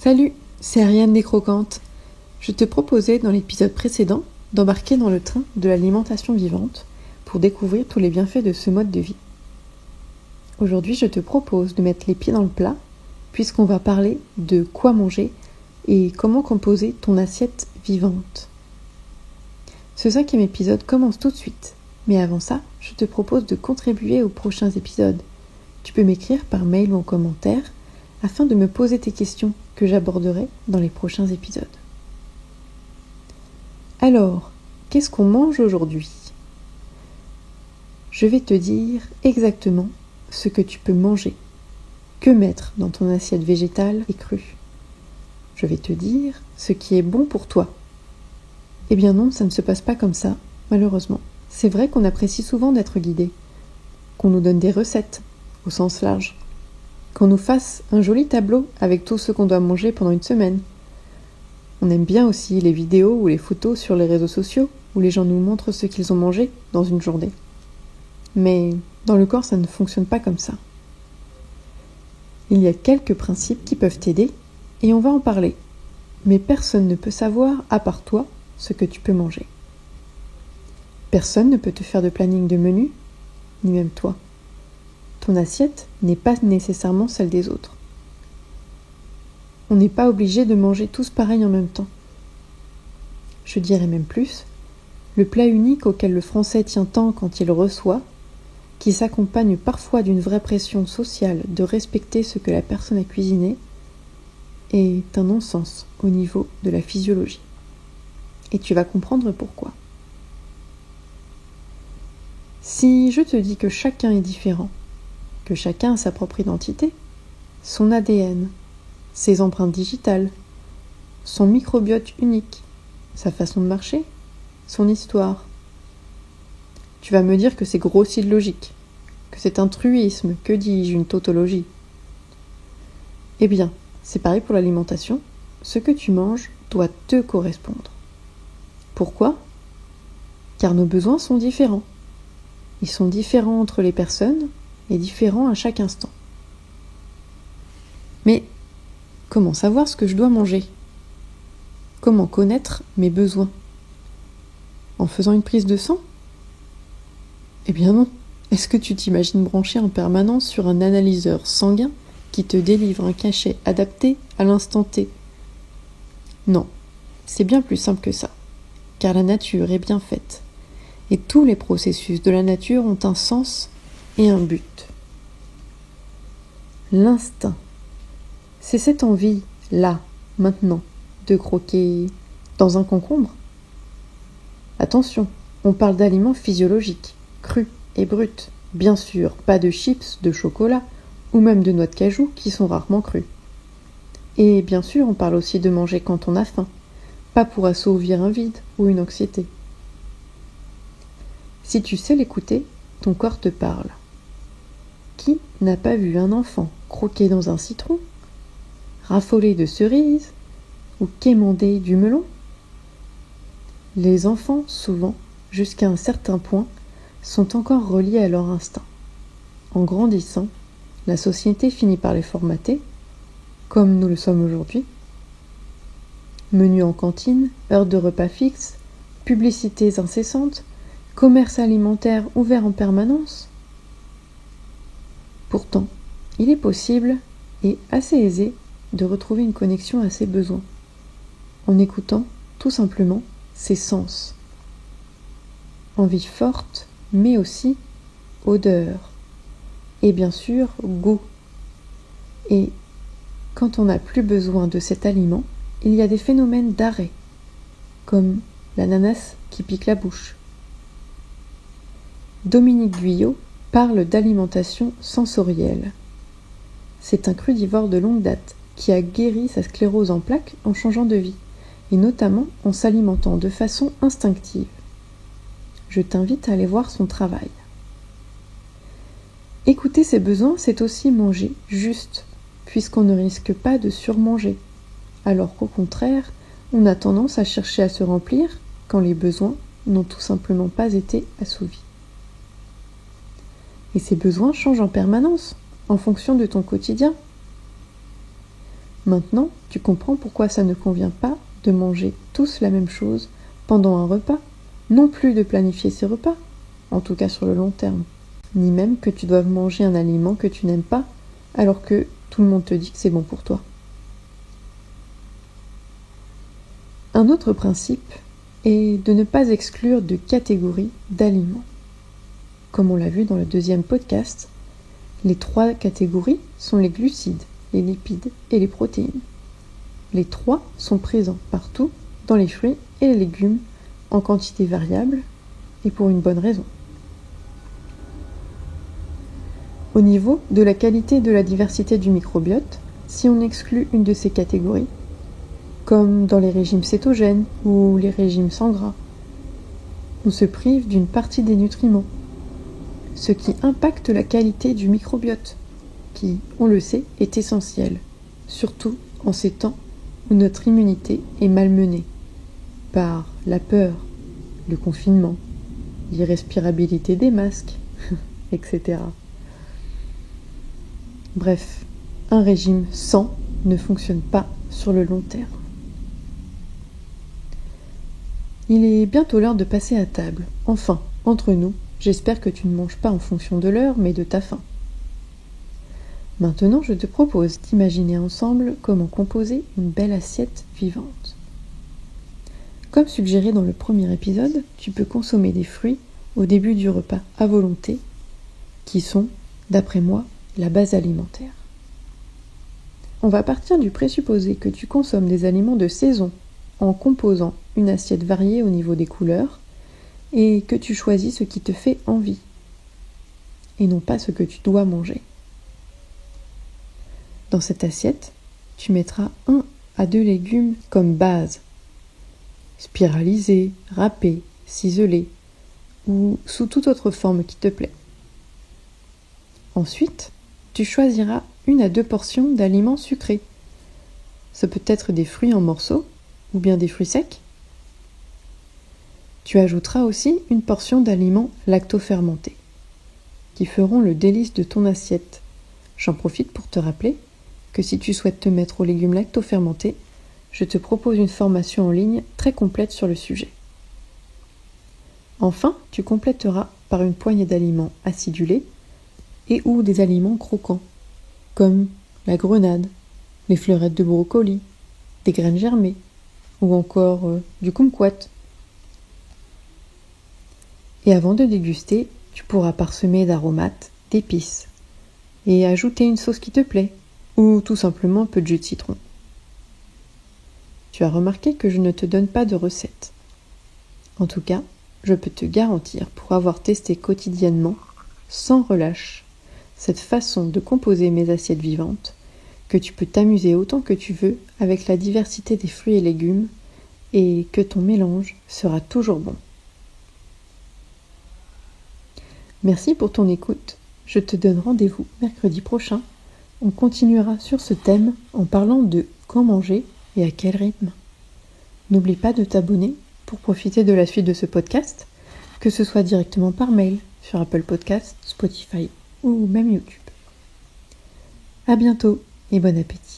Salut, c'est Ariane des Croquantes. Je te proposais dans l'épisode précédent d'embarquer dans le train de l'alimentation vivante pour découvrir tous les bienfaits de ce mode de vie. Aujourd'hui, je te propose de mettre les pieds dans le plat puisqu'on va parler de quoi manger et comment composer ton assiette vivante. Ce 5e épisode commence tout de suite, mais avant ça, je te propose de contribuer aux prochains épisodes. Tu peux m'écrire par mail ou en commentaire afin de me poser tes questions que j'aborderai dans les prochains épisodes. Alors, qu'est-ce qu'on mange aujourd'hui ? Je vais te dire exactement ce que tu peux manger, que mettre dans ton assiette végétale et crue. Je vais te dire ce qui est bon pour toi. Eh bien non, ça ne se passe pas comme ça, malheureusement. C'est vrai qu'on apprécie souvent d'être guidé, qu'on nous donne des recettes, au sens large, qu'on nous fasse un joli tableau avec tout ce qu'on doit manger pendant une semaine. On aime bien aussi les vidéos ou les photos sur les réseaux sociaux où les gens nous montrent ce qu'ils ont mangé dans une journée. Mais dans le corps, ça ne fonctionne pas comme ça. Il y a quelques principes qui peuvent t'aider et on va en parler. Mais personne ne peut savoir, à part toi, ce que tu peux manger. Personne ne peut te faire de planning de menu, ni même toi. Ton assiette n'est pas nécessairement celle des autres. On n'est pas obligé de manger tous pareil en même temps. Je dirais même plus, le plat unique auquel le français tient tant quand il reçoit, qui s'accompagne parfois d'une vraie pression sociale de respecter ce que la personne a cuisiné, est un non-sens au niveau de la physiologie. Et tu vas comprendre pourquoi. Si je te dis que chacun est différent, que chacun a sa propre identité, son ADN, ses empreintes digitales, son microbiote unique, sa façon de marcher, son histoire. Tu vas me dire que c'est grossi de logique, que c'est un truisme, que dis-je, une tautologie. Eh bien, c'est pareil pour l'alimentation, ce que tu manges doit te correspondre. Pourquoi ? Car nos besoins sont différents. Ils sont différents entre les personnes et différents à chaque instant. Mais comment savoir ce que je dois manger ? Comment connaître mes besoins ? En faisant une prise de sang ? Eh bien non. Est-ce que tu t'imagines brancher en permanence sur un analyseur sanguin qui te délivre un cachet adapté à l'instant T ? Non, c'est bien plus simple que ça, car la nature est bien faite, et tous les processus de la nature ont un sens et un but. L'instinct, c'est cette envie, là, maintenant, de croquer dans un concombre. Attention, on parle d'aliments physiologiques, crus et bruts. Bien sûr, pas de chips, de chocolat, ou même de noix de cajou qui sont rarement crues. Et bien sûr, on parle aussi de manger quand on a faim, pas pour assouvir un vide ou une anxiété. Si tu sais l'écouter, ton corps te parle. Qui n'a pas vu un enfant croquer dans un citron, raffoler de cerises ou quémander du melon ? Les enfants, souvent, jusqu'à un certain point, sont encore reliés à leur instinct. En grandissant, la société finit par les formater, comme nous le sommes aujourd'hui. Menus en cantine, heures de repas fixes, publicités incessantes, commerce alimentaire ouvert en permanence. Pourtant, il est possible et assez aisé de retrouver une connexion à ses besoins, en écoutant tout simplement ses sens. Envie forte, mais aussi odeur, et bien sûr goût. Et quand on n'a plus besoin de cet aliment, il y a des phénomènes d'arrêt, comme l'ananas qui pique la bouche. Dominique Guyot parle d'alimentation sensorielle. C'est un crudivore de longue date qui a guéri sa sclérose en plaques en changeant de vie, et notamment en s'alimentant de façon instinctive. Je t'invite à aller voir son travail. Écouter ses besoins, c'est aussi manger juste, puisqu'on ne risque pas de surmanger, alors qu'au contraire, on a tendance à chercher à se remplir quand les besoins n'ont tout simplement pas été assouvis. Et ces besoins changent en permanence, en fonction de ton quotidien. Maintenant, tu comprends pourquoi ça ne convient pas de manger tous la même chose pendant un repas, non plus de planifier ces repas, en tout cas sur le long terme, ni même que tu doives manger un aliment que tu n'aimes pas alors que tout le monde te dit que c'est bon pour toi. Un autre principe est de ne pas exclure de catégories d'aliments. Comme on l'a vu dans le deuxième podcast, les 3 catégories sont les glucides, les lipides et les protéines. Les 3 sont présents partout dans les fruits et les légumes en quantité variable et pour une bonne raison. Au niveau de la qualité et de la diversité du microbiote, si on exclut une de ces catégories, comme dans les régimes cétogènes ou les régimes sans gras, on se prive d'une partie des nutriments, ce qui impacte la qualité du microbiote, qui, on le sait, est essentiel, surtout en ces temps où notre immunité est malmenée par la peur, le confinement, l'irrespirabilité des masques, etc. Bref, un régime sans ne fonctionne pas sur le long terme. Il est bientôt l'heure de passer à table. Enfin, entre nous, j'espère que tu ne manges pas en fonction de l'heure, mais de ta faim. Maintenant, je te propose d'imaginer ensemble comment composer une belle assiette vivante. Comme suggéré dans le premier épisode, tu peux consommer des fruits au début du repas à volonté, qui sont, d'après moi, la base alimentaire. On va partir du présupposé que tu consommes des aliments de saison en composant une assiette variée au niveau des couleurs et que tu choisis ce qui te fait envie et non pas ce que tu dois manger. Dans cette assiette, tu mettras 1 à 2 légumes comme base, spiralisés, râpés, ciselés ou sous toute autre forme qui te plaît. Ensuite, tu choisiras 1 à 2 portions d'aliments sucrés. Ça peut être des fruits en morceaux ou bien des fruits secs. Tu ajouteras aussi 1 portion d'aliments lactofermentés qui feront le délice de ton assiette. J'en profite pour te rappeler que si tu souhaites te mettre aux légumes lactofermentés, je te propose une formation en ligne très complète sur le sujet. Enfin, tu compléteras par une poignée d'aliments acidulés et ou des aliments croquants, comme la grenade, les fleurettes de brocoli, des graines germées, ou encore du kumquat. Et avant de déguster, tu pourras parsemer d'aromates, d'épices, et ajouter une sauce qui te plaît, ou tout simplement un peu de jus de citron. Tu as remarqué que je ne te donne pas de recette. En tout cas, je peux te garantir, pour avoir testé quotidiennement, sans relâche, cette façon de composer mes assiettes vivantes, que tu peux t'amuser autant que tu veux avec la diversité des fruits et légumes, et que ton mélange sera toujours bon. Merci pour ton écoute. Je te donne rendez-vous mercredi prochain. On continuera sur ce thème en parlant de quand manger et à quel rythme. N'oublie pas de t'abonner pour profiter de la suite de ce podcast, que ce soit directement par mail sur Apple Podcasts, Spotify ou même YouTube. À bientôt et bon appétit.